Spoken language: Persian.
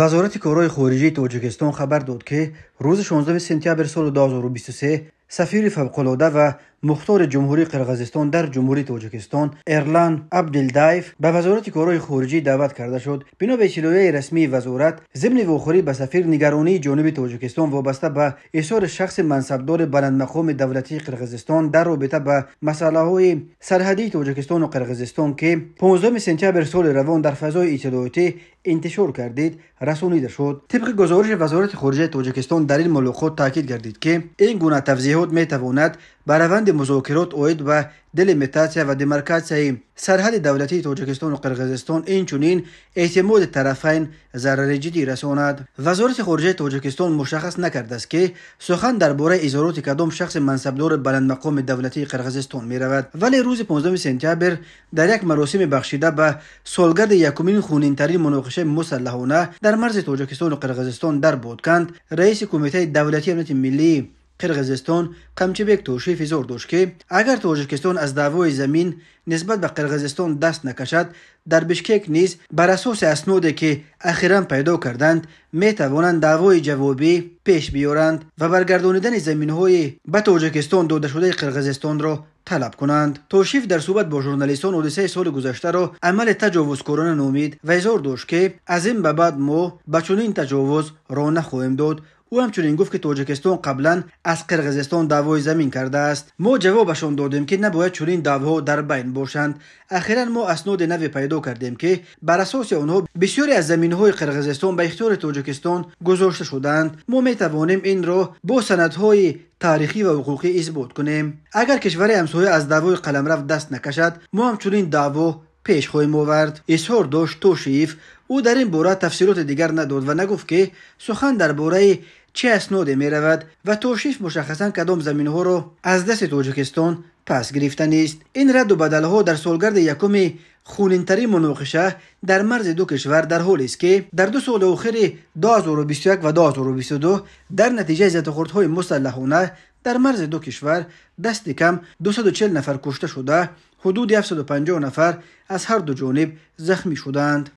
وزارت کارهای خارجه تاجیکستان خبر داد که روز 16 سپتامبر سال 2023 سفیر فوق‌العاده و مختار جمهوری قرقیزستان در جمهوری تاجیکستان ارلان عبدالدایف به وزارت کارهای خارجه دعوت کرده شد. بنا به اطلاعیه رسمی وزارت، ضمن واخوری به سفیر نگرانی جانب تاجیکستان وابسته به احضار شخص منصبدار بلند مقام دولتی قرقیزستان در رابطه به مسائل سرحدی تاجیکستان و قرقیزستان که 15 سپتامبر سال روان در فضای اطلاعاتی انتشار کردید رسانیده شد. طبق گزارش وزارت خارجه تاجیکستان در این ملاقات تاکید گردید که این گونه توضیحات می تواند به روند مذاکرات اوید به دلیمیتاسیا و دیمارکاسیای سرحد دولتی تاجیکستان و قرقیزستان اینچنین اعتماد طرفین ضرر جدی رساند. وزارت خارجه تاجیکستان مشخص نکرده است که سخن درباره اظهارات کدام شخص منصبدار بلند مقام دولتی قرقیزستان می رود، ولی روز 15 سپتامبر در یک مراسم بخشیده به سالگرد یکمین خونین ترین مناقشه مسلحانه در مرز تاجیکستان و قرقیزستان در بادکند، رئیس کمیته دولتی امنیت ملی قرقیزستان قمچبک توشیف اظهار داشت که اگر تاجیکستان از دعوای زمین نسبت به قرقیزستان دست نکشد، در بشکک نیز بر اساس اسنادی که اخیراً پیدا کردند می توانند دعوای جوابی پیش بیارند و برگردانیدن زمین‌های به تاجیکستان داده شده قرقیزستان را طلب کنند. توشیف در صحبت با ژورنالیستان حادثه سال گذشته را عمل تجاوزکارانه نامید و اظهار داشت که از این به بعد ما به چنین تجاوز راه نخواهیم داد. او همچنین گفت که تاجیکستان قبلا از قرقیزستان دعوای زمین کرده است. ما جوابشان دادیم که نباید چنین دعواها در بین باشند. اخیراً ما اسناد نوی پیدا کردیم که بر اساس آنها بسیاری از زمین‌های قرقیزستان به اختیار تاجیکستان گذاشته شدند. ما می توانیم این را با سندهای تاریخی و حقوقی اثبات کنیم. اگر کشور همسایه از دعوای قلمرو دست نکشد، ما همچنین دعوا پیش خواهیم آورد. اظهار داشت توشیف. او در این باره تفصیلات دیگر نداد و نگفت که سخن درباره چه اسنادی می رود و توشیف مشخصاً کدام زمین‌ها را از دست تاجیکستان پس گرفته نیست. این رد و بدل‌ها در سالگرد یکم خونین‌ترین مناقشه در مرز دو کشور در حالی است که در 2 سال اخیر 2021 و 2022 در نتیجه ضدخوردهای مسلحانه در مرز دو کشور دست کم 240 نفر کشته شده، حدود 750 نفر از هر دو جانب زخمی شدند.